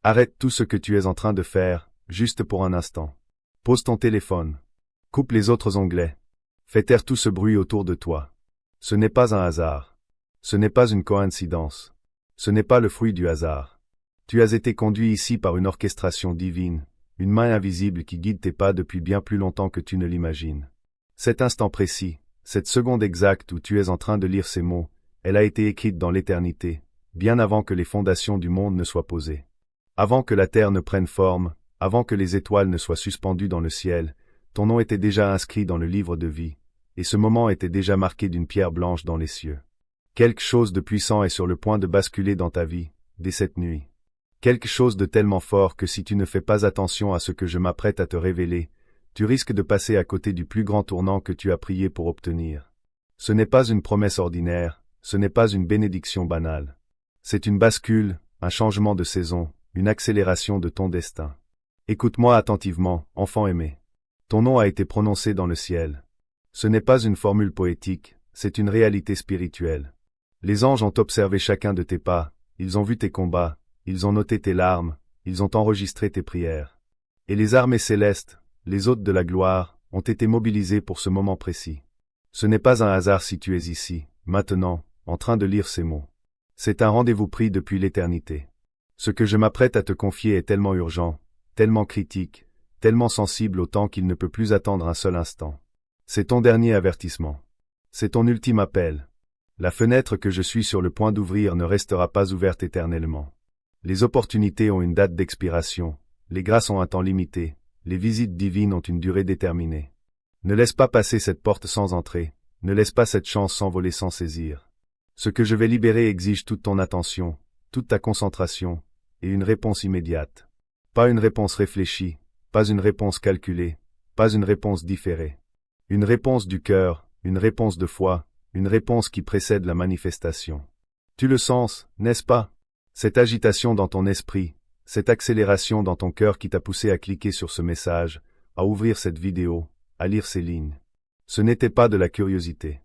Arrête tout ce que tu es en train de faire, juste pour un instant. Pose ton téléphone. Coupe les autres onglets. Fais taire tout ce bruit autour de toi. Ce n'est pas un hasard. Ce n'est pas une coïncidence. Ce n'est pas le fruit du hasard. Tu as été conduit ici par une orchestration divine, une main invisible qui guide tes pas depuis bien plus longtemps que tu ne l'imagines. Cet instant précis, cette seconde exacte où tu es en train de lire ces mots, elle a été écrite dans l'éternité, bien avant que les fondations du monde ne soient posées. Avant que la terre ne prenne forme, avant que les étoiles ne soient suspendues dans le ciel, ton nom était déjà inscrit dans le livre de vie, et ce moment était déjà marqué d'une pierre blanche dans les cieux. Quelque chose de puissant est sur le point de basculer dans ta vie, dès cette nuit. Quelque chose de tellement fort que si tu ne fais pas attention à ce que je m'apprête à te révéler, tu risques de passer à côté du plus grand tournant que tu as prié pour obtenir. Ce n'est pas une promesse ordinaire, ce n'est pas une bénédiction banale. C'est une bascule, un changement de saison, une accélération de ton destin. Écoute-moi attentivement, enfant aimé. Ton nom a été prononcé dans le ciel. Ce n'est pas une formule poétique, c'est une réalité spirituelle. Les anges ont observé chacun de tes pas, ils ont vu tes combats, ils ont noté tes larmes, ils ont enregistré tes prières. Et les armées célestes, les hôtes de la gloire, ont été mobilisés pour ce moment précis. Ce n'est pas un hasard si tu es ici, maintenant, en train de lire ces mots. C'est un rendez-vous pris depuis l'éternité. Ce que je m'apprête à te confier est tellement urgent, tellement critique, tellement sensible au temps qu'il ne peut plus attendre un seul instant. C'est ton dernier avertissement. C'est ton ultime appel. La fenêtre que je suis sur le point d'ouvrir ne restera pas ouverte éternellement. Les opportunités ont une date d'expiration, les grâces ont un temps limité, les visites divines ont une durée déterminée. Ne laisse pas passer cette porte sans entrer, ne laisse pas cette chance s'envoler sans saisir. Ce que je vais libérer exige toute ton attention, toute ta concentration, et une réponse immédiate. Pas une réponse réfléchie, pas une réponse calculée, pas une réponse différée. Une réponse du cœur, une réponse de foi, une réponse qui précède la manifestation. Tu le sens, n'est-ce pas? Cette agitation dans ton esprit, cette accélération dans ton cœur qui t'a poussé à cliquer sur ce message, à ouvrir cette vidéo, à lire ces lignes. Ce n'était pas de la curiosité.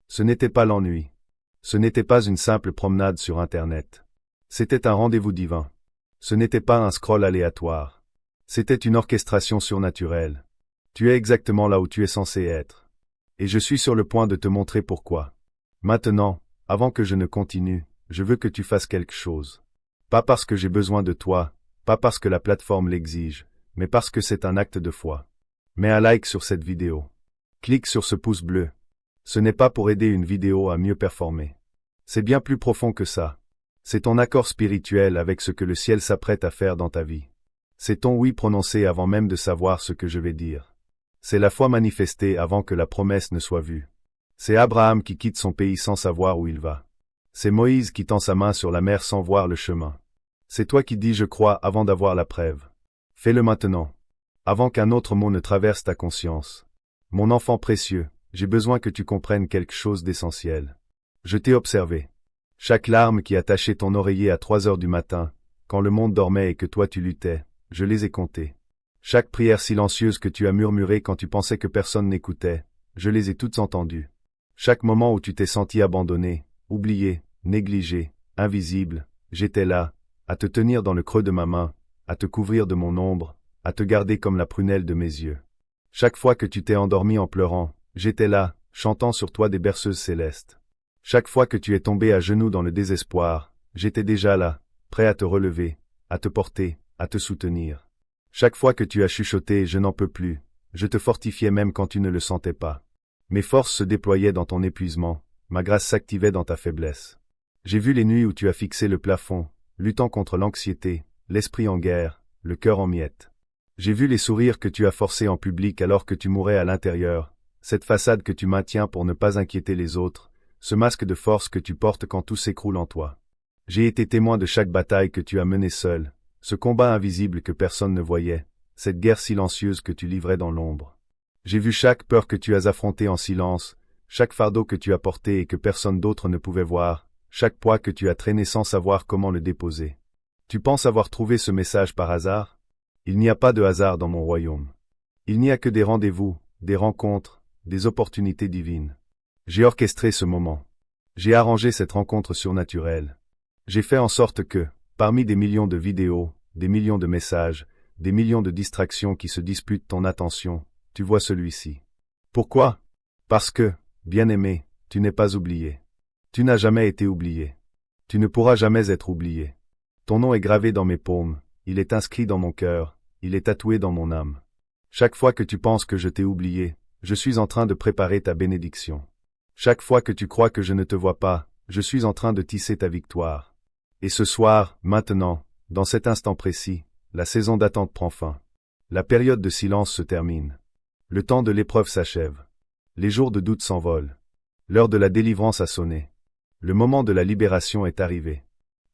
Ce n'était pas l'ennui. Ce n'était pas une simple promenade sur Internet. C'était un rendez-vous divin. Ce n'était pas un scroll aléatoire. C'était une orchestration surnaturelle. Tu es exactement là où tu es censé être. Et je suis sur le point de te montrer pourquoi. Maintenant, avant que je ne continue, je veux que tu fasses quelque chose. Pas parce que j'ai besoin de toi, pas parce que la plateforme l'exige, mais parce que c'est un acte de foi. Mets un like sur cette vidéo. Clique sur ce pouce bleu. Ce n'est pas pour aider une vidéo à mieux performer. C'est bien plus profond que ça. C'est ton accord spirituel avec ce que le ciel s'apprête à faire dans ta vie. C'est ton oui prononcé avant même de savoir ce que je vais dire. C'est la foi manifestée avant que la promesse ne soit vue. C'est Abraham qui quitte son pays sans savoir où il va. C'est Moïse qui tend sa main sur la mer sans voir le chemin. C'est toi qui dis je crois avant d'avoir la preuve. Fais-le maintenant. Avant qu'un autre mot ne traverse ta conscience. Mon enfant précieux, j'ai besoin que tu comprennes quelque chose d'essentiel. Je t'ai observé. Chaque larme qui a taché ton oreiller à 3 heures du matin, quand le monde dormait et que toi tu luttais, je les ai comptées. Chaque prière silencieuse que tu as murmurée quand tu pensais que personne n'écoutait, je les ai toutes entendues. Chaque moment où tu t'es senti abandonné, oublié, négligé, invisible, j'étais là, à te tenir dans le creux de ma main, à te couvrir de mon ombre, à te garder comme la prunelle de mes yeux. Chaque fois que tu t'es endormi en pleurant, j'étais là, chantant sur toi des berceuses célestes. Chaque fois que tu es tombé à genoux dans le désespoir, j'étais déjà là, prêt à te relever, à te porter, à te soutenir. Chaque fois que tu as chuchoté « je n'en peux plus », je te fortifiais même quand tu ne le sentais pas. Mes forces se déployaient dans ton épuisement, ma grâce s'activait dans ta faiblesse. J'ai vu les nuits où tu as fixé le plafond, luttant contre l'anxiété, l'esprit en guerre, le cœur en miettes. J'ai vu les sourires que tu as forcés en public alors que tu mourais à l'intérieur, cette façade que tu maintiens pour ne pas inquiéter les autres, ce masque de force que tu portes quand tout s'écroule en toi. J'ai été témoin de chaque bataille que tu as menée seul, ce combat invisible que personne ne voyait, cette guerre silencieuse que tu livrais dans l'ombre. J'ai vu chaque peur que tu as affrontée en silence, chaque fardeau que tu as porté et que personne d'autre ne pouvait voir, chaque poids que tu as traîné sans savoir comment le déposer. Tu penses avoir trouvé ce message par hasard? Il n'y a pas de hasard dans mon royaume. Il n'y a que des rendez-vous, des rencontres, des opportunités divines. J'ai orchestré ce moment. J'ai arrangé cette rencontre surnaturelle. J'ai fait en sorte que, parmi des millions de vidéos, des millions de messages, des millions de distractions qui se disputent ton attention, tu vois celui-ci. Pourquoi? Parce que, bien-aimé, tu n'es pas oublié. Tu n'as jamais été oublié. Tu ne pourras jamais être oublié. Ton nom est gravé dans mes paumes, il est inscrit dans mon cœur, il est tatoué dans mon âme. Chaque fois que tu penses que je t'ai oublié, je suis en train de préparer ta bénédiction. Chaque fois que tu crois que je ne te vois pas, je suis en train de tisser ta victoire. Et ce soir, maintenant, dans cet instant précis, la saison d'attente prend fin. La période de silence se termine. Le temps de l'épreuve s'achève. Les jours de doute s'envolent. L'heure de la délivrance a sonné. Le moment de la libération est arrivé.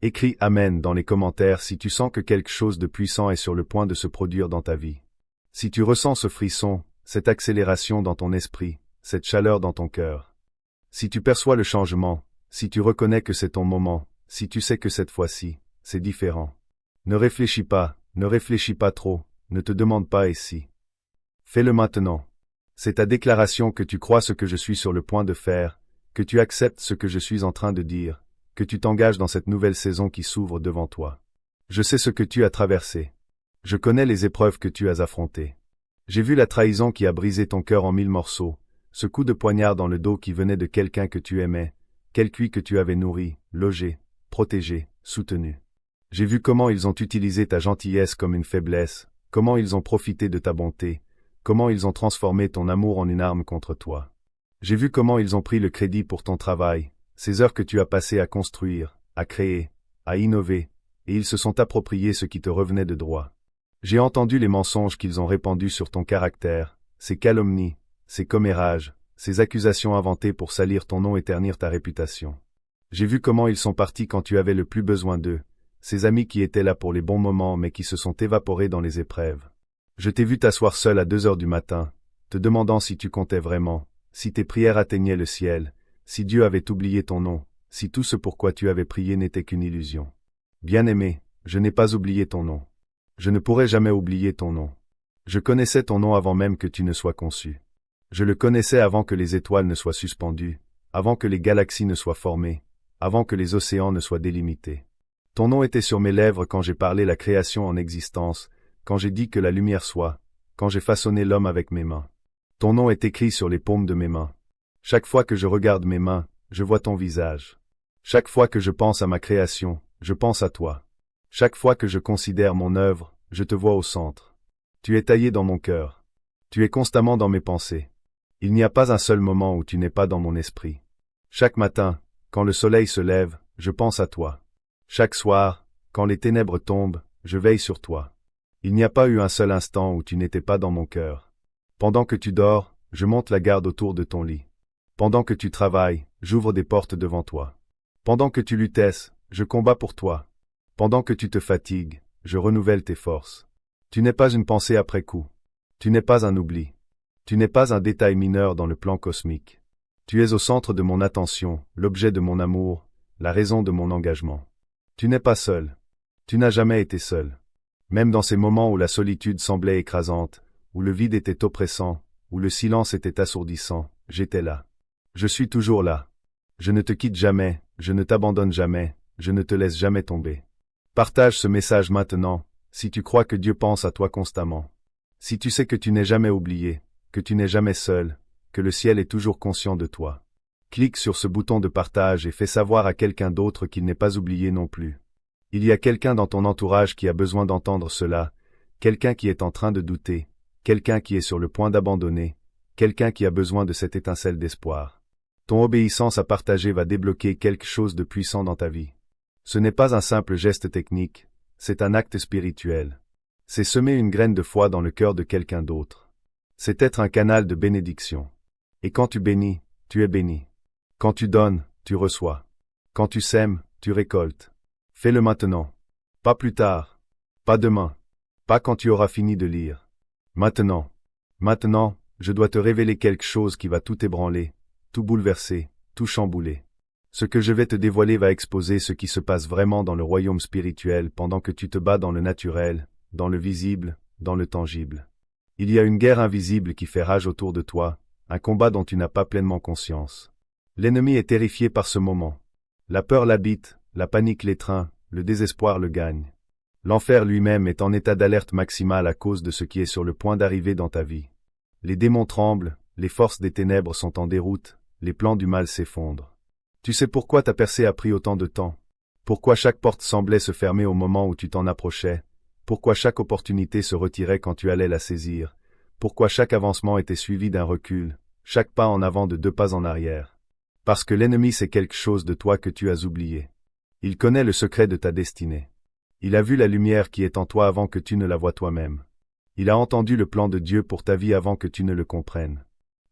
Écris Amen dans les commentaires si tu sens que quelque chose de puissant est sur le point de se produire dans ta vie. Si tu ressens ce frisson, cette accélération dans ton esprit, cette chaleur dans ton cœur. Si tu perçois le changement, si tu reconnais que c'est ton moment, si tu sais que cette fois-ci, c'est différent. Ne réfléchis pas trop, ne te demande pas et si. Fais-le maintenant. C'est ta déclaration que tu crois ce que je suis sur le point de faire, que tu acceptes ce que je suis en train de dire, que tu t'engages dans cette nouvelle saison qui s'ouvre devant toi. Je sais ce que tu as traversé. Je connais les épreuves que tu as affrontées. J'ai vu la trahison qui a brisé ton cœur en 1000 morceaux, ce coup de poignard dans le dos qui venait de quelqu'un que tu aimais, quelqu'un que tu avais nourri, logé, protégé, soutenu. J'ai vu comment ils ont utilisé ta gentillesse comme une faiblesse, comment ils ont profité de ta bonté, comment ils ont transformé ton amour en une arme contre toi. J'ai vu comment ils ont pris le crédit pour ton travail, ces heures que tu as passées à construire, à créer, à innover, et ils se sont appropriés ce qui te revenait de droit. J'ai entendu les mensonges qu'ils ont répandus sur ton caractère, ces calomnies, ces commérages, ces accusations inventées pour salir ton nom et ternir ta réputation. J'ai vu comment ils sont partis quand tu avais le plus besoin d'eux, ces amis qui étaient là pour les bons moments mais qui se sont évaporés dans les épreuves. Je t'ai vu t'asseoir seul à 2 heures du matin, te demandant si tu comptais vraiment, si tes prières atteignaient le ciel, si Dieu avait oublié ton nom, si tout ce pourquoi tu avais prié n'était qu'une illusion. Bien-aimé, je n'ai pas oublié ton nom. Je ne pourrai jamais oublier ton nom. Je connaissais ton nom avant même que tu ne sois conçu. Je le connaissais avant que les étoiles ne soient suspendues, avant que les galaxies ne soient formées, avant que les océans ne soient délimités. Ton nom était sur mes lèvres quand j'ai parlé la création en existence, quand j'ai dit que la lumière soit, quand j'ai façonné l'homme avec mes mains. Ton nom est écrit sur les paumes de mes mains. Chaque fois que je regarde mes mains, je vois ton visage. Chaque fois que je pense à ma création, je pense à toi. Chaque fois que je considère mon œuvre, je te vois au centre. Tu es taillé dans mon cœur. Tu es constamment dans mes pensées. Il n'y a pas un seul moment où tu n'es pas dans mon esprit. Chaque matin, quand le soleil se lève, je pense à toi. Chaque soir, quand les ténèbres tombent, je veille sur toi. Il n'y a pas eu un seul instant où tu n'étais pas dans mon cœur. Pendant que tu dors, je monte la garde autour de ton lit. Pendant que tu travailles, j'ouvre des portes devant toi. Pendant que tu luttes, je combats pour toi. Pendant que tu te fatigues, je renouvelle tes forces. Tu n'es pas une pensée après coup. Tu n'es pas un oubli. Tu n'es pas un détail mineur dans le plan cosmique. Tu es au centre de mon attention, l'objet de mon amour, la raison de mon engagement. Tu n'es pas seul. Tu n'as jamais été seul. Même dans ces moments où la solitude semblait écrasante, où le vide était oppressant, où le silence était assourdissant, j'étais là. Je suis toujours là. Je ne te quitte jamais, je ne t'abandonne jamais, je ne te laisse jamais tomber. Partage ce message maintenant, si tu crois que Dieu pense à toi constamment. Si tu sais que tu n'es jamais oublié, que tu n'es jamais seul, que le ciel est toujours conscient de toi. Clique sur ce bouton de partage et fais savoir à quelqu'un d'autre qu'il n'est pas oublié non plus. Il y a quelqu'un dans ton entourage qui a besoin d'entendre cela, quelqu'un qui est en train de douter, quelqu'un qui est sur le point d'abandonner, quelqu'un qui a besoin de cette étincelle d'espoir. Ton obéissance à partager va débloquer quelque chose de puissant dans ta vie. Ce n'est pas un simple geste technique, c'est un acte spirituel. C'est semer une graine de foi dans le cœur de quelqu'un d'autre. C'est être un canal de bénédiction. Et quand tu bénis, tu es béni. Quand tu donnes, tu reçois. Quand tu sèmes, tu récoltes. Fais-le maintenant. Pas plus tard. Pas demain. Pas quand tu auras fini de lire. Maintenant. Maintenant, je dois te révéler quelque chose qui va tout ébranler, tout bouleverser, tout chambouler. Ce que je vais te dévoiler va exposer ce qui se passe vraiment dans le royaume spirituel pendant que tu te bats dans le naturel, dans le visible, dans le tangible. Il y a une guerre invisible qui fait rage autour de toi, un combat dont tu n'as pas pleinement conscience. L'ennemi est terrifié par ce moment. La peur l'habite, la panique l'étreint, le désespoir le gagne. L'enfer lui-même est en état d'alerte maximale à cause de ce qui est sur le point d'arriver dans ta vie. Les démons tremblent, les forces des ténèbres sont en déroute, les plans du mal s'effondrent. Tu sais pourquoi ta percée a pris autant de temps? Pourquoi chaque porte semblait se fermer au moment où tu t'en approchais? Pourquoi chaque opportunité se retirait quand tu allais la saisir? Pourquoi chaque avancement était suivi d'un recul, chaque pas en avant de 2 pas en arrière? Parce que l'ennemi sait quelque chose de toi que tu as oublié. Il connaît le secret de ta destinée. Il a vu la lumière qui est en toi avant que tu ne la vois toi-même. Il a entendu le plan de Dieu pour ta vie avant que tu ne le comprennes.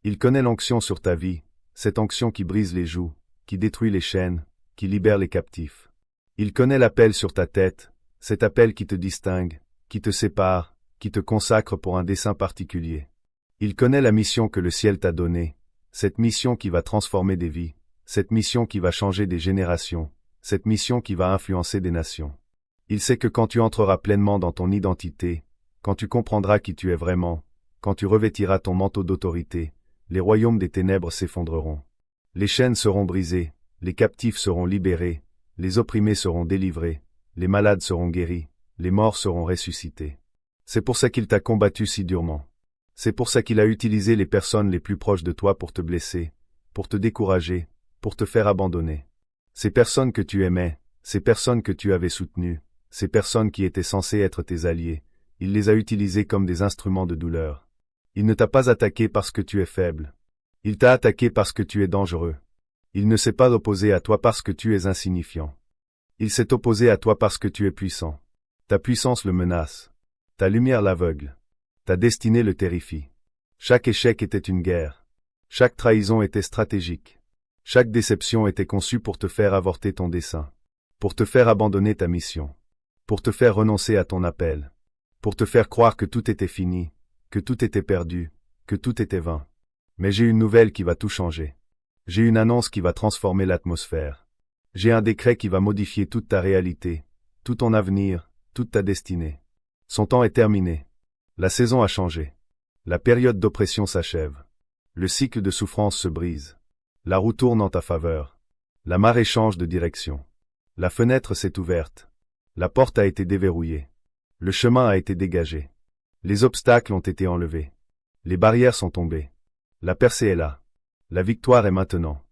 Il connaît l'onction sur ta vie, cette onction qui brise les jougs, qui détruit les chaînes, qui libère les captifs. Il connaît l'appel sur ta tête, cet appel qui te distingue, qui te sépare, qui te consacre pour un dessein particulier. Il connaît la mission que le ciel t'a donnée, cette mission qui va transformer des vies, cette mission qui va changer des générations, cette mission qui va influencer des nations. Il sait que quand tu entreras pleinement dans ton identité, quand tu comprendras qui tu es vraiment, quand tu revêtiras ton manteau d'autorité, les royaumes des ténèbres s'effondreront. Les chaînes seront brisées, les captifs seront libérés, les opprimés seront délivrés, les malades seront guéris, les morts seront ressuscités. C'est pour ça qu'il t'a combattu si durement. C'est pour ça qu'il a utilisé les personnes les plus proches de toi pour te blesser, pour te décourager, pour te faire abandonner. Ces personnes que tu aimais, ces personnes que tu avais soutenues, ces personnes qui étaient censées être tes alliés, il les a utilisées comme des instruments de douleur. Il ne t'a pas attaqué parce que tu es faible. Il t'a attaqué parce que tu es dangereux. Il ne s'est pas opposé à toi parce que tu es insignifiant. Il s'est opposé à toi parce que tu es puissant. Ta puissance le menace. Ta lumière l'aveugle. Ta destinée le terrifie. Chaque échec était une guerre. Chaque trahison était stratégique. Chaque déception était conçue pour te faire avorter ton dessein. Pour te faire abandonner ta mission. Pour te faire renoncer à ton appel. Pour te faire croire que tout était fini, que tout était perdu, que tout était vain. Mais j'ai une nouvelle qui va tout changer. J'ai une annonce qui va transformer l'atmosphère. J'ai un décret qui va modifier toute ta réalité, tout ton avenir, toute ta destinée. Son temps est terminé. La saison a changé. La période d'oppression s'achève. Le cycle de souffrance se brise. La roue tourne en ta faveur. La marée change de direction. La fenêtre s'est ouverte. La porte a été déverrouillée. Le chemin a été dégagé. Les obstacles ont été enlevés. Les barrières sont tombées. La percée est là. La victoire est maintenant.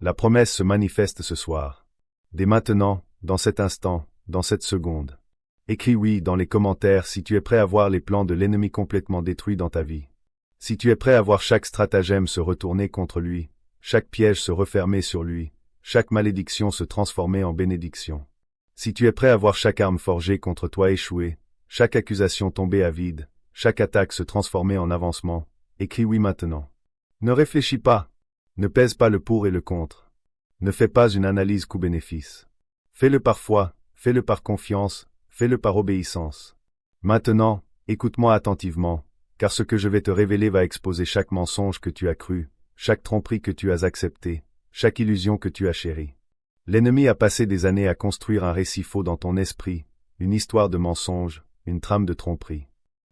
La promesse se manifeste ce soir. Dès maintenant, dans cet instant, dans cette seconde. Écris oui dans les commentaires si tu es prêt à voir les plans de l'ennemi complètement détruits dans ta vie. Si tu es prêt à voir chaque stratagème se retourner contre lui, chaque piège se refermer sur lui, chaque malédiction se transformer en bénédiction. Si tu es prêt à voir chaque arme forgée contre toi échouer, chaque accusation tomber à vide, chaque attaque se transformer en avancement, écris oui maintenant. Ne réfléchis pas. Ne pèse pas le pour et le contre. Ne fais pas une analyse coût-bénéfice. Fais-le par foi, fais-le par confiance, fais-le par obéissance. Maintenant, écoute-moi attentivement, car ce que je vais te révéler va exposer chaque mensonge que tu as cru, chaque tromperie que tu as acceptée, chaque illusion que tu as chérie. L'ennemi a passé des années à construire un récit faux dans ton esprit, une histoire de mensonge, une trame de tromperie.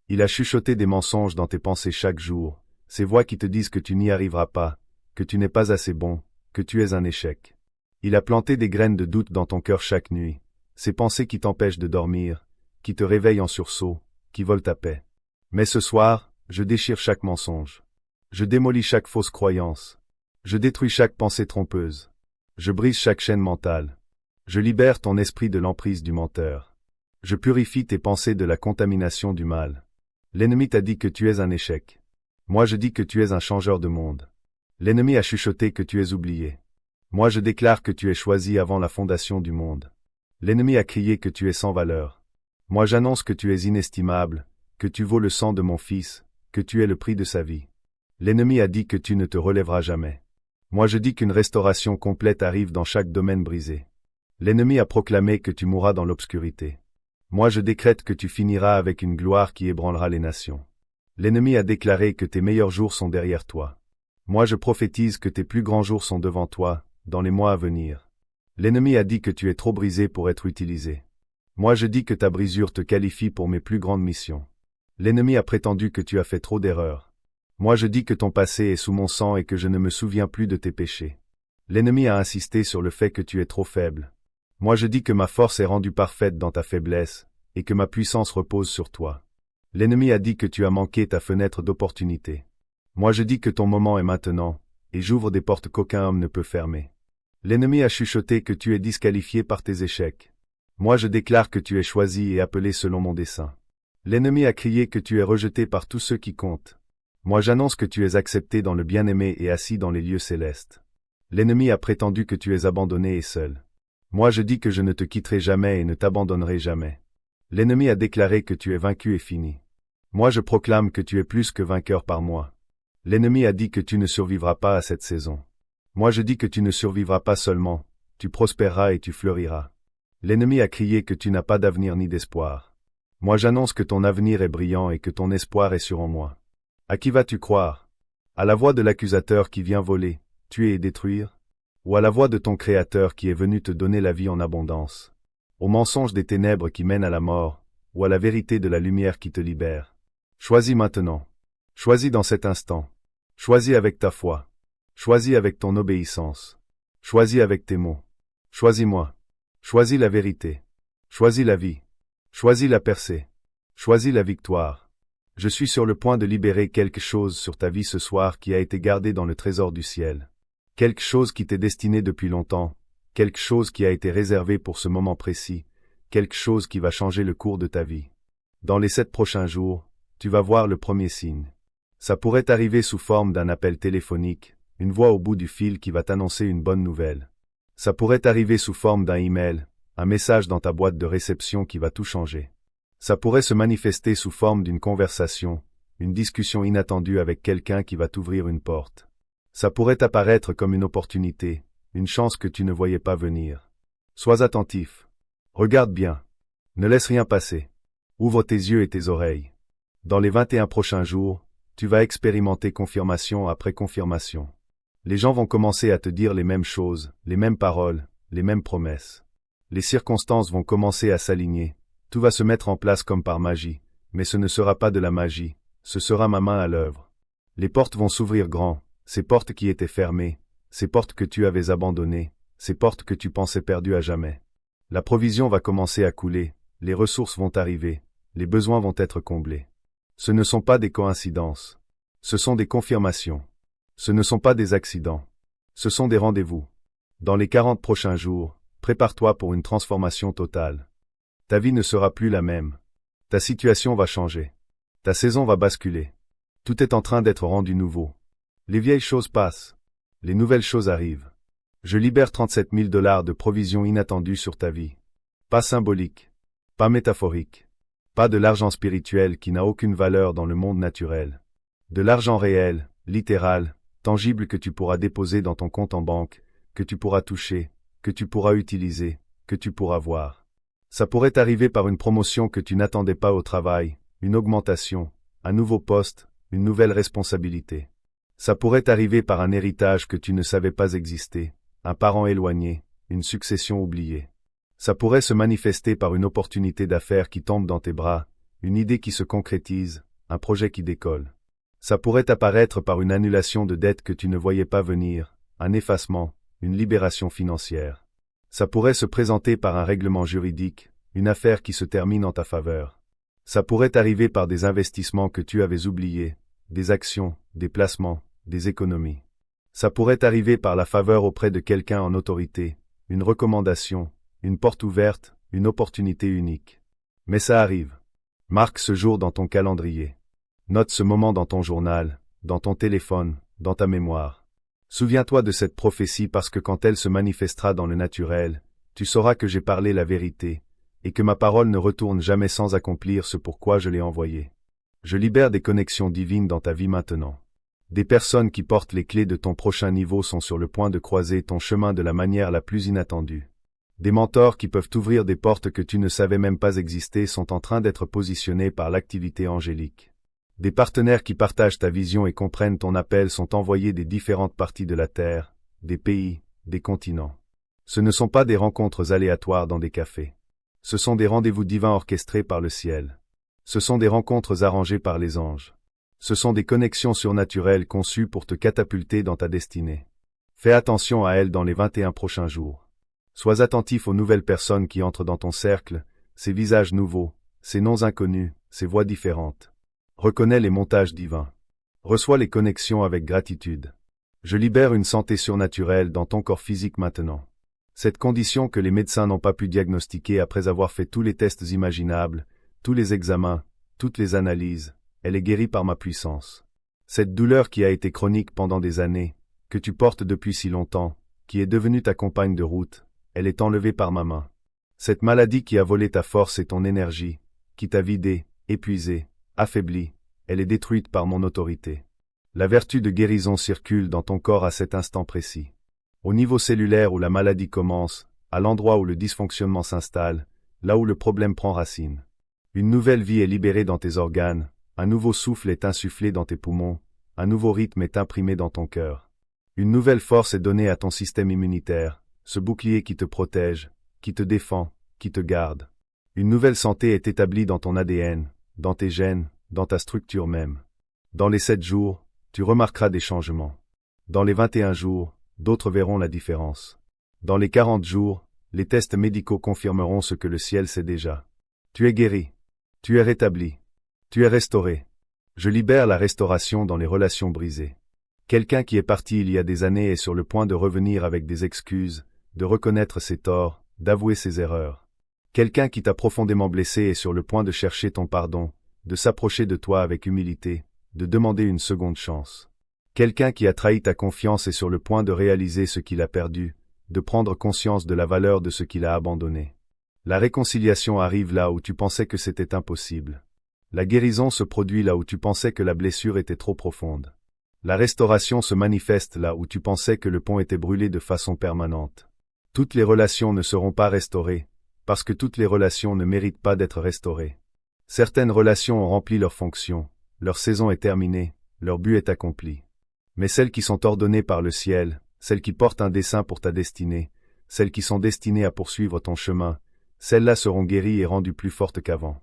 Il a chuchoté des mensonges dans tes pensées chaque jour, ces voix qui te disent que tu n'y arriveras pas, que tu n'es pas assez bon, que tu es un échec. Il a planté des graines de doute dans ton cœur chaque nuit, ces pensées qui t'empêchent de dormir, qui te réveillent en sursaut, qui volent ta paix. Mais ce soir, je déchire chaque mensonge. Je démolis chaque fausse croyance. Je détruis chaque pensée trompeuse. Je brise chaque chaîne mentale. Je libère ton esprit de l'emprise du menteur. Je purifie tes pensées de la contamination du mal. L'ennemi t'a dit que tu es un échec. Moi je dis que tu es un changeur de monde. L'ennemi a chuchoté que tu es oublié. Moi je déclare que tu es choisi avant la fondation du monde. L'ennemi a crié que tu es sans valeur. Moi j'annonce que tu es inestimable, que tu vaux le sang de mon fils, que tu es le prix de sa vie. L'ennemi a dit que tu ne te relèveras jamais. Moi je dis qu'une restauration complète arrive dans chaque domaine brisé. L'ennemi a proclamé que tu mourras dans l'obscurité. Moi je décrète que tu finiras avec une gloire qui ébranlera les nations. L'ennemi a déclaré que tes meilleurs jours sont derrière toi. Moi je prophétise que tes plus grands jours sont devant toi, dans les mois à venir. L'ennemi a dit que tu es trop brisé pour être utilisé. Moi je dis que ta brisure te qualifie pour mes plus grandes missions. L'ennemi a prétendu que tu as fait trop d'erreurs. Moi je dis que ton passé est sous mon sang et que je ne me souviens plus de tes péchés. L'ennemi a insisté sur le fait que tu es trop faible. Moi je dis que ma force est rendue parfaite dans ta faiblesse, et que ma puissance repose sur toi. L'ennemi a dit que tu as manqué ta fenêtre d'opportunité. Moi je dis que ton moment est maintenant, et j'ouvre des portes qu'aucun homme ne peut fermer. L'ennemi a chuchoté que tu es disqualifié par tes échecs. Moi je déclare que tu es choisi et appelé selon mon dessein. L'ennemi a crié que tu es rejeté par tous ceux qui comptent. Moi j'annonce que tu es accepté dans le bien-aimé et assis dans les lieux célestes. L'ennemi a prétendu que tu es abandonné et seul. Moi je dis que je ne te quitterai jamais et ne t'abandonnerai jamais. L'ennemi a déclaré que tu es vaincu et fini. Moi je proclame que tu es plus que vainqueur par moi. L'ennemi a dit que tu ne survivras pas à cette saison. Moi je dis que tu ne survivras pas seulement, tu prospéreras et tu fleuriras. L'ennemi a crié que tu n'as pas d'avenir ni d'espoir. Moi j'annonce que ton avenir est brillant et que ton espoir est sûr en moi. À qui vas-tu croire? À la voix de l'accusateur qui vient voler, tuer et détruire? Ou à la voix de ton Créateur qui est venu te donner la vie en abondance? Au mensonge des ténèbres qui mènent à la mort, ou à la vérité de la lumière qui te libère? Choisis maintenant. Choisis dans cet instant. Choisis avec ta foi. Choisis avec ton obéissance. Choisis avec tes mots. Choisis-moi. Choisis la vérité. Choisis la vie. Choisis la percée. Choisis la victoire. Je suis sur le point de libérer quelque chose sur ta vie ce soir qui a été gardé dans le trésor du ciel. Quelque chose qui t'est destiné depuis longtemps. Quelque chose qui a été réservé pour ce moment précis, quelque chose qui va changer le cours de ta vie. Dans les 7 prochains jours, tu vas voir le premier signe. Ça pourrait arriver sous forme d'un appel téléphonique, une voix au bout du fil qui va t'annoncer une bonne nouvelle. Ça pourrait arriver sous forme d'un email, un message dans ta boîte de réception qui va tout changer. Ça pourrait se manifester sous forme d'une conversation, une discussion inattendue avec quelqu'un qui va t'ouvrir une porte. Ça pourrait apparaître comme une opportunité, une chance que tu ne voyais pas venir. Sois attentif. Regarde bien. Ne laisse rien passer. Ouvre tes yeux et tes oreilles. Dans les 21 prochains jours, tu vas expérimenter confirmation après confirmation. Les gens vont commencer à te dire les mêmes choses, les mêmes paroles, les mêmes promesses. Les circonstances vont commencer à s'aligner. Tout va se mettre en place comme par magie, mais ce ne sera pas de la magie, ce sera ma main à l'œuvre. Les portes vont s'ouvrir grand, ces portes qui étaient fermées, ces portes que tu avais abandonnées, ces portes que tu pensais perdues à jamais. La provision va commencer à couler, les ressources vont arriver, les besoins vont être comblés. Ce ne sont pas des coïncidences. Ce sont des confirmations. Ce ne sont pas des accidents. Ce sont des rendez-vous. Dans les 40 prochains jours, prépare-toi pour une transformation totale. Ta vie ne sera plus la même. Ta situation va changer. Ta saison va basculer. Tout est en train d'être rendu nouveau. Les vieilles choses passent. Les nouvelles choses arrivent. Je libère 37 000 $ de provisions inattendues sur ta vie. Pas symbolique. Pas métaphorique. Pas de l'argent spirituel qui n'a aucune valeur dans le monde naturel. De l'argent réel, littéral, tangible que tu pourras déposer dans ton compte en banque, que tu pourras toucher, que tu pourras utiliser, que tu pourras voir. Ça pourrait arriver par une promotion que tu n'attendais pas au travail, une augmentation, un nouveau poste, une nouvelle responsabilité. Ça pourrait arriver par un héritage que tu ne savais pas exister, un parent éloigné, une succession oubliée. Ça pourrait se manifester par une opportunité d'affaires qui tombe dans tes bras, une idée qui se concrétise, un projet qui décolle. Ça pourrait apparaître par une annulation de dettes que tu ne voyais pas venir, un effacement, une libération financière. Ça pourrait se présenter par un règlement juridique, une affaire qui se termine en ta faveur. Ça pourrait arriver par des investissements que tu avais oubliés, des actions, des placements, des économies. Ça pourrait arriver par la faveur auprès de quelqu'un en autorité, une recommandation, une porte ouverte, une opportunité unique. Mais ça arrive. Marque ce jour dans ton calendrier. Note ce moment dans ton journal, dans ton téléphone, dans ta mémoire. Souviens-toi de cette prophétie parce que quand elle se manifestera dans le naturel, tu sauras que j'ai parlé la vérité, et que ma parole ne retourne jamais sans accomplir ce pourquoi je l'ai envoyée. Je libère des connexions divines dans ta vie maintenant. Des personnes qui portent les clés de ton prochain niveau sont sur le point de croiser ton chemin de la manière la plus inattendue. Des mentors qui peuvent t'ouvrir des portes que tu ne savais même pas exister sont en train d'être positionnés par l'activité angélique. Des partenaires qui partagent ta vision et comprennent ton appel sont envoyés des différentes parties de la Terre, des pays, des continents. Ce ne sont pas des rencontres aléatoires dans des cafés. Ce sont des rendez-vous divins orchestrés par le ciel. Ce sont des rencontres arrangées par les anges. Ce sont des connexions surnaturelles conçues pour te catapulter dans ta destinée. Fais attention à elles dans les 21 prochains jours. Sois attentif aux nouvelles personnes qui entrent dans ton cercle, ces visages nouveaux, ces noms inconnus, ces voix différentes. Reconnais les montages divins. Reçois les connexions avec gratitude. Je libère une santé surnaturelle dans ton corps physique maintenant. Cette condition que les médecins n'ont pas pu diagnostiquer après avoir fait tous les tests imaginables, tous les examens, toutes les analyses, elle est guérie par ma puissance. Cette douleur qui a été chronique pendant des années, que tu portes depuis si longtemps, qui est devenue ta compagne de route, elle est enlevée par ma main. Cette maladie qui a volé ta force et ton énergie, qui t'a vidé, épuisé, affaibli, elle est détruite par mon autorité. La vertu de guérison circule dans ton corps à cet instant précis. Au niveau cellulaire où la maladie commence, à l'endroit où le dysfonctionnement s'installe, là où le problème prend racine. Une nouvelle vie est libérée dans tes organes, un nouveau souffle est insufflé dans tes poumons, un nouveau rythme est imprimé dans ton cœur. Une nouvelle force est donnée à ton système immunitaire, ce bouclier qui te protège, qui te défend, qui te garde. Une nouvelle santé est établie dans ton ADN, dans tes gènes, dans ta structure même. Dans les 7 jours, tu remarqueras des changements. Dans les 21 jours, d'autres verront la différence. Dans les 40 jours, les tests médicaux confirmeront ce que le ciel sait déjà. Tu es guéri. Tu es rétabli. Tu es restauré. Je libère la restauration dans les relations brisées. Quelqu'un qui est parti il y a des années est sur le point de revenir avec des excuses, de reconnaître ses torts, d'avouer ses erreurs. Quelqu'un qui t'a profondément blessé est sur le point de chercher ton pardon, de s'approcher de toi avec humilité, de demander une seconde chance. Quelqu'un qui a trahi ta confiance est sur le point de réaliser ce qu'il a perdu, de prendre conscience de la valeur de ce qu'il a abandonné. La réconciliation arrive là où tu pensais que c'était impossible. La guérison se produit là où tu pensais que la blessure était trop profonde. La restauration se manifeste là où tu pensais que le pont était brûlé de façon permanente. Toutes les relations ne seront pas restaurées, parce que toutes les relations ne méritent pas d'être restaurées. Certaines relations ont rempli leur fonction, leur saison est terminée, leur but est accompli. Mais celles qui sont ordonnées par le ciel, celles qui portent un dessein pour ta destinée, celles qui sont destinées à poursuivre ton chemin, celles-là seront guéries et rendues plus fortes qu'avant.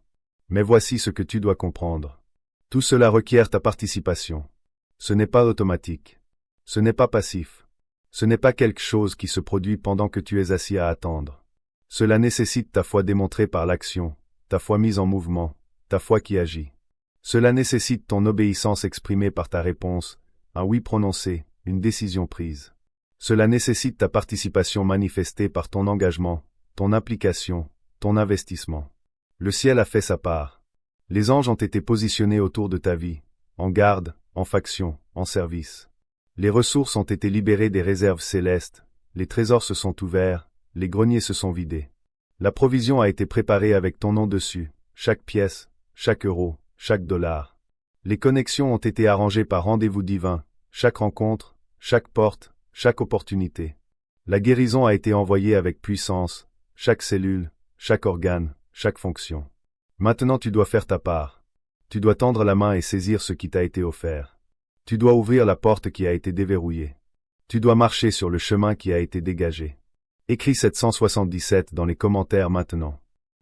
Mais voici ce que tu dois comprendre. Tout cela requiert ta participation. Ce n'est pas automatique. Ce n'est pas passif. Ce n'est pas quelque chose qui se produit pendant que tu es assis à attendre. Cela nécessite ta foi démontrée par l'action, ta foi mise en mouvement, ta foi qui agit. Cela nécessite ton obéissance exprimée par ta réponse, un oui prononcé, une décision prise. Cela nécessite ta participation manifestée par ton engagement, ton implication, ton investissement. Le ciel a fait sa part. Les anges ont été positionnés autour de ta vie, en garde, en faction, en service. Les ressources ont été libérées des réserves célestes, les trésors se sont ouverts, les greniers se sont vidés. La provision a été préparée avec ton nom dessus, chaque pièce, chaque euro, chaque dollar. Les connexions ont été arrangées par rendez-vous divin, chaque rencontre, chaque porte, chaque opportunité. La guérison a été envoyée avec puissance, chaque cellule, chaque organe, chaque fonction. Maintenant tu dois faire ta part. Tu dois tendre la main et saisir ce qui t'a été offert. Tu dois ouvrir la porte qui a été déverrouillée. Tu dois marcher sur le chemin qui a été dégagé. Écris 777 dans les commentaires maintenant.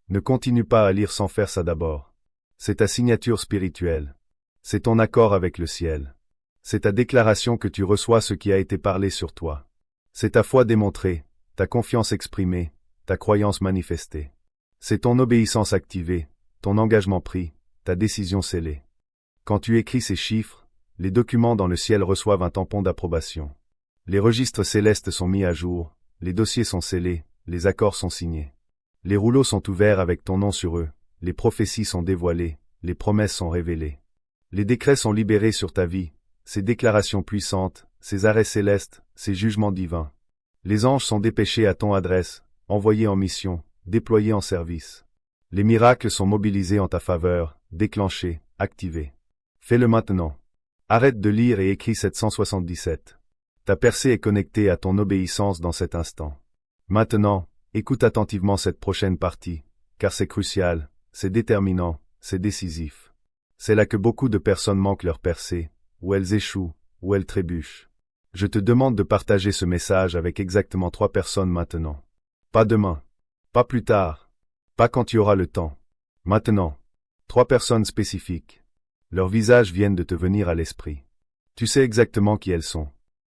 Ne continue pas à lire sans faire ça d'abord. C'est ta signature spirituelle. C'est ton accord avec le ciel. C'est ta déclaration que tu reçois ce qui a été parlé sur toi. C'est ta foi démontrée, ta confiance exprimée, ta croyance manifestée. C'est ton obéissance activée, ton engagement pris, ta décision scellée. Quand tu écris ces chiffres, les documents dans le ciel reçoivent un tampon d'approbation. Les registres célestes sont mis à jour, les dossiers sont scellés, les accords sont signés. Les rouleaux sont ouverts avec ton nom sur eux, les prophéties sont dévoilées, les promesses sont révélées. Les décrets sont libérés sur ta vie, ces déclarations puissantes, ces arrêts célestes, ces jugements divins. Les anges sont dépêchés à ton adresse, envoyés en mission, déployés en service. Les miracles sont mobilisés en ta faveur, déclenchés, activés. Fais-le maintenant. Arrête de lire et écris 777. Ta percée est connectée à ton obéissance dans cet instant. Maintenant, écoute attentivement cette prochaine partie, car c'est crucial, c'est déterminant, c'est décisif. C'est là que beaucoup de personnes manquent leur percée, ou elles échouent, ou elles trébuchent. Je te demande de partager ce message avec exactement 3 personnes maintenant. Pas demain. Pas plus tard. Pas quand tu auras le temps. Maintenant. 3 personnes spécifiques. Leurs visages viennent de te venir à l'esprit. Tu sais exactement qui elles sont.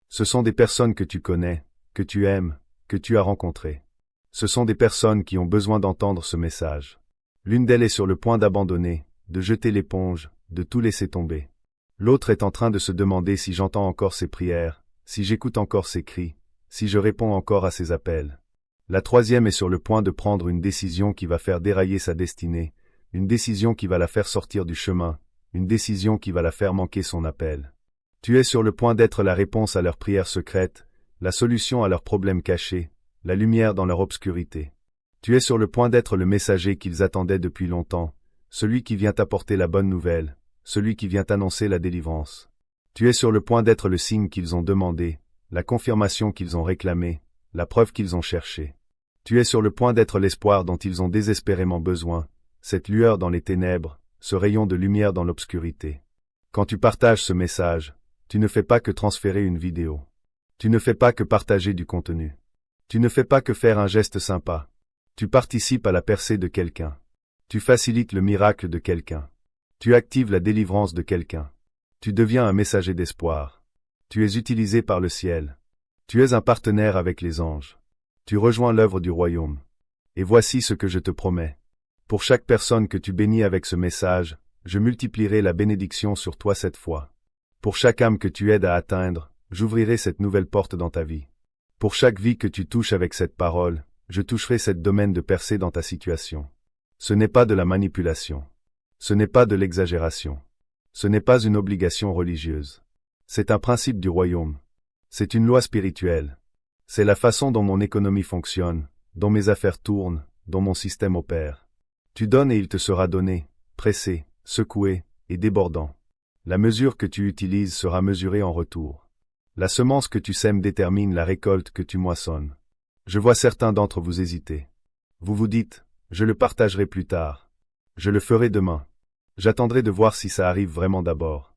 Ce sont des personnes que tu connais, que tu aimes, que tu as rencontrées. Ce sont des personnes qui ont besoin d'entendre ce message. L'une d'elles est sur le point d'abandonner, de jeter l'éponge, de tout laisser tomber. L'autre est en train de se demander si j'entends encore ses prières, si j'écoute encore ses cris, si je réponds encore à ses appels. La troisième est sur le point de prendre une décision qui va faire dérailler sa destinée, une décision qui va la faire sortir du chemin, une décision qui va la faire manquer son appel. Tu es sur le point d'être la réponse à leurs prières secrètes, la solution à leurs problèmes cachés, la lumière dans leur obscurité. Tu es sur le point d'être le messager qu'ils attendaient depuis longtemps, celui qui vient apporter la bonne nouvelle, celui qui vient annoncer la délivrance. Tu es sur le point d'être le signe qu'ils ont demandé, la confirmation qu'ils ont réclamée, la preuve qu'ils ont cherchée. Tu es sur le point d'être l'espoir dont ils ont désespérément besoin, cette lueur dans les ténèbres, ce rayon de lumière dans l'obscurité. Quand tu partages ce message, tu ne fais pas que transférer une vidéo. Tu ne fais pas que partager du contenu. Tu ne fais pas que faire un geste sympa. Tu participes à la percée de quelqu'un. Tu facilites le miracle de quelqu'un. Tu actives la délivrance de quelqu'un. Tu deviens un messager d'espoir. Tu es utilisé par le ciel. Tu es un partenaire avec les anges. Tu rejoins l'œuvre du royaume. Et voici ce que je te promets. Pour chaque personne que tu bénis avec ce message, je multiplierai la bénédiction sur toi 7 fois. Pour chaque âme que tu aides à atteindre, j'ouvrirai cette nouvelle porte dans ta vie. Pour chaque vie que tu touches avec cette parole, je toucherai cette domaine de percée dans ta situation. Ce n'est pas de la manipulation. Ce n'est pas de l'exagération. Ce n'est pas une obligation religieuse. C'est un principe du royaume. C'est une loi spirituelle. C'est la façon dont mon économie fonctionne, dont mes affaires tournent, dont mon système opère. Tu donnes et il te sera donné, pressé, secoué et débordant. La mesure que tu utilises sera mesurée en retour. La semence que tu sèmes détermine la récolte que tu moissonnes. Je vois certains d'entre vous hésiter. Vous vous dites, je le partagerai plus tard. Je le ferai demain. J'attendrai de voir si ça arrive vraiment d'abord.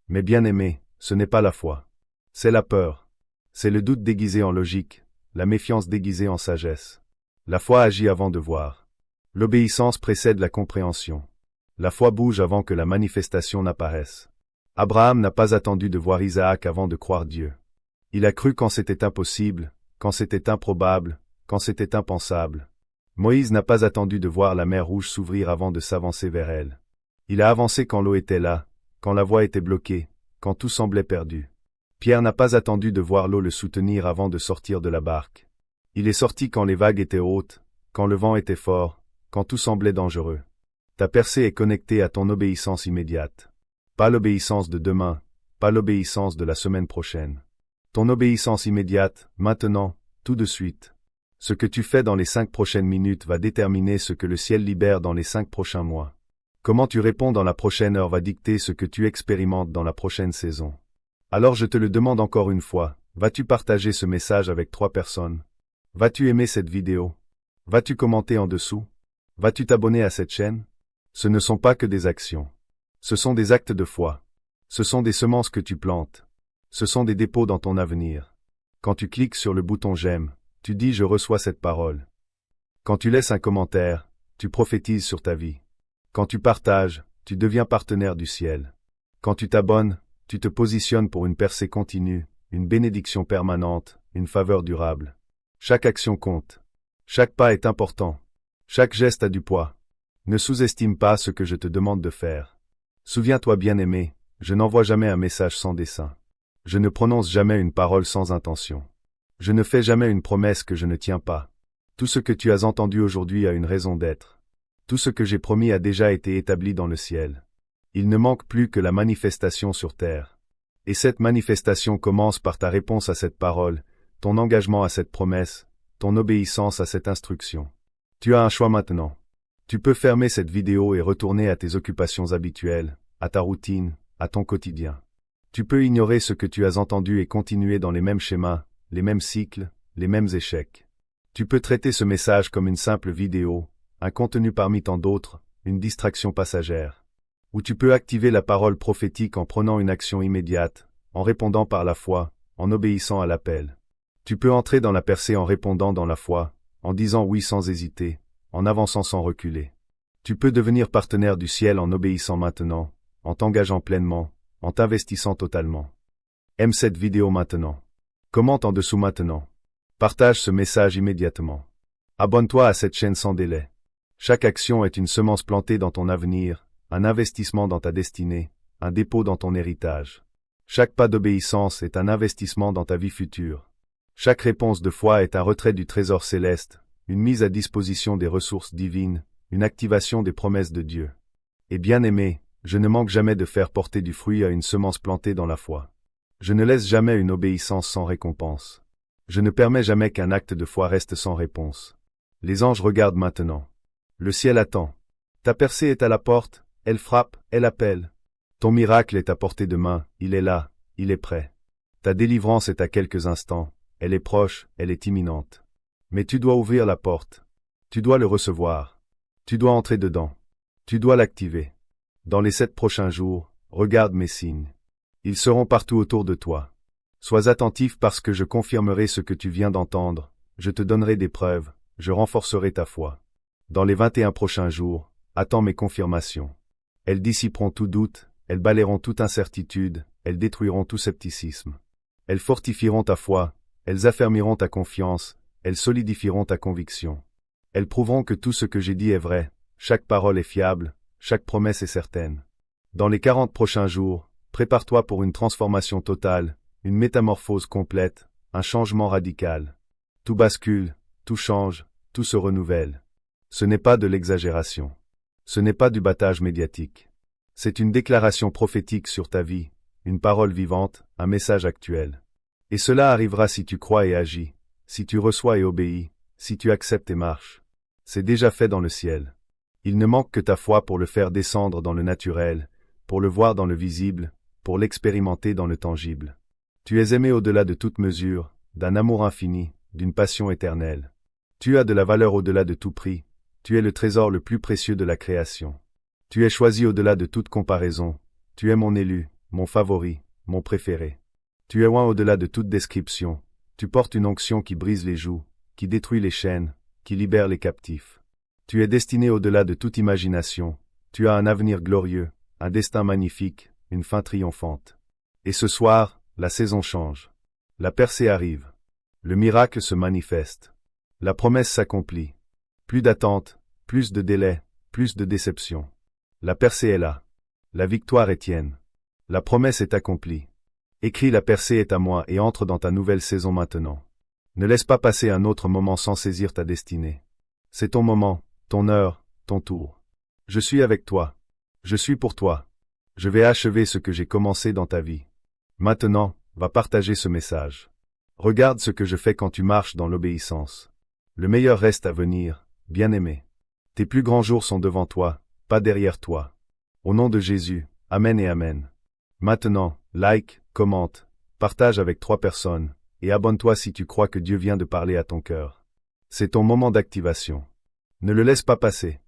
Mais bien aimé, ce n'est pas la foi. C'est la peur. C'est le doute déguisé en logique, la méfiance déguisée en sagesse. La foi agit avant de voir. L'obéissance précède la compréhension. La foi bouge avant que la manifestation n'apparaisse. Abraham n'a pas attendu de voir Isaac avant de croire Dieu. Il a cru quand c'était impossible, quand c'était improbable, quand c'était impensable. Moïse n'a pas attendu de voir la mer Rouge s'ouvrir avant de s'avancer vers elle. Il a avancé quand l'eau était là, quand la voie était bloquée, quand tout semblait perdu. Pierre n'a pas attendu de voir l'eau le soutenir avant de sortir de la barque. Il est sorti quand les vagues étaient hautes, quand le vent était fort, quand tout semblait dangereux. Ta percée est connectée à ton obéissance immédiate. Pas l'obéissance de demain, pas l'obéissance de la semaine prochaine. Ton obéissance immédiate, maintenant, tout de suite. Ce que tu fais dans les 5 prochaines minutes va déterminer ce que le ciel libère dans les 5 prochains mois. Comment tu réponds dans la prochaine heure va dicter ce que tu expérimentes dans la prochaine saison. Alors je te le demande encore une fois, vas-tu partager ce message avec 3 personnes? Vas-tu aimer cette vidéo? Vas-tu commenter en dessous? Vas-tu t'abonner à cette chaîne? Ce ne sont pas que des actions. Ce sont des actes de foi. Ce sont des semences que tu plantes. Ce sont des dépôts dans ton avenir. Quand tu cliques sur le bouton j'aime, tu dis je reçois cette parole. Quand tu laisses un commentaire, tu prophétises sur ta vie. Quand tu partages, tu deviens partenaire du ciel. Quand tu t'abonnes, tu te positionnes pour une percée continue, une bénédiction permanente, une faveur durable. Chaque action compte. Chaque pas est important. Chaque geste a du poids. Ne sous-estime pas ce que je te demande de faire. Souviens-toi bien-aimé, je n'envoie jamais un message sans dessein. Je ne prononce jamais une parole sans intention. Je ne fais jamais une promesse que je ne tiens pas. Tout ce que tu as entendu aujourd'hui a une raison d'être. Tout ce que j'ai promis a déjà été établi dans le ciel. Il ne manque plus que la manifestation sur terre. Et cette manifestation commence par ta réponse à cette parole, ton engagement à cette promesse, ton obéissance à cette instruction. Tu as un choix maintenant. Tu peux fermer cette vidéo et retourner à tes occupations habituelles, à ta routine, à ton quotidien. Tu peux ignorer ce que tu as entendu et continuer dans les mêmes schémas, les mêmes cycles, les mêmes échecs. Tu peux traiter ce message comme une simple vidéo, un contenu parmi tant d'autres, une distraction passagère. Ou tu peux activer la parole prophétique en prenant une action immédiate, en répondant par la foi, en obéissant à l'appel. Tu peux entrer dans la percée en répondant dans la foi, en disant oui sans hésiter, en avançant sans reculer. Tu peux devenir partenaire du ciel en obéissant maintenant, en t'engageant pleinement, en t'investissant totalement. Aime cette vidéo maintenant. Commente en dessous maintenant. Partage ce message immédiatement. Abonne-toi à cette chaîne sans délai. Chaque action est une semence plantée dans ton avenir, un investissement dans ta destinée, un dépôt dans ton héritage. Chaque pas d'obéissance est un investissement dans ta vie future. Chaque réponse de foi est un retrait du trésor céleste, une mise à disposition des ressources divines, une activation des promesses de Dieu. Et bien-aimé, je ne manque jamais de faire porter du fruit à une semence plantée dans la foi. Je ne laisse jamais une obéissance sans récompense. Je ne permets jamais qu'un acte de foi reste sans réponse. Les anges regardent maintenant. Le ciel attend. Ta percée est à la porte, elle frappe, elle appelle. Ton miracle est à portée de main, il est là, il est prêt. Ta délivrance est à quelques instants, elle est proche, elle est imminente. Mais tu dois ouvrir la porte. Tu dois le recevoir. Tu dois entrer dedans. Tu dois l'activer. Dans les 7 prochains jours, regarde mes signes. Ils seront partout autour de toi. Sois attentif parce que je confirmerai ce que tu viens d'entendre, je te donnerai des preuves, je renforcerai ta foi. Dans les 21 prochains jours, attends mes confirmations. Elles dissiperont tout doute, elles balayeront toute incertitude, elles détruiront tout scepticisme. Elles fortifieront ta foi, elles affermiront ta confiance, elles solidifieront ta conviction. Elles prouveront que tout ce que j'ai dit est vrai, chaque parole est fiable, chaque promesse est certaine. Dans les 40 prochains jours, prépare-toi pour une transformation totale, une métamorphose complète, un changement radical. Tout bascule, tout change, tout se renouvelle. Ce n'est pas de l'exagération. Ce n'est pas du battage médiatique. C'est une déclaration prophétique sur ta vie, une parole vivante, un message actuel. Et cela arrivera si tu crois et agis, si tu reçois et obéis, si tu acceptes et marches. C'est déjà fait dans le ciel. Il ne manque que ta foi pour le faire descendre dans le naturel, pour le voir dans le visible, pour l'expérimenter dans le tangible. Tu es aimé au-delà de toute mesure, d'un amour infini, d'une passion éternelle. Tu as de la valeur au-delà de tout prix, tu es le trésor le plus précieux de la création. Tu es choisi au-delà de toute comparaison, tu es mon élu, mon favori, mon préféré. Tu es loin au-delà de toute description, tu portes une onction qui brise les jougs, qui détruit les chaînes, qui libère les captifs. Tu es destiné au-delà de toute imagination, tu as un avenir glorieux, un destin magnifique, une fin triomphante. Et ce soir, la saison change. La percée arrive. Le miracle se manifeste. La promesse s'accomplit. Plus d'attente, plus de délai, plus de déception. La percée est là. La victoire est tienne. La promesse est accomplie. Écris la percée est à moi et entre dans ta nouvelle saison maintenant. Ne laisse pas passer un autre moment sans saisir ta destinée. C'est ton moment, ton heure, ton tour. Je suis avec toi. Je suis pour toi. Je vais achever ce que j'ai commencé dans ta vie. Maintenant, va partager ce message. Regarde ce que je fais quand tu marches dans l'obéissance. Le meilleur reste à venir, bien-aimé. Tes plus grands jours sont devant toi, pas derrière toi. Au nom de Jésus, Amen et Amen. Maintenant, like, commente, partage avec 3 personnes, et abonne-toi si tu crois que Dieu vient de parler à ton cœur. C'est ton moment d'activation. Ne le laisse pas passer.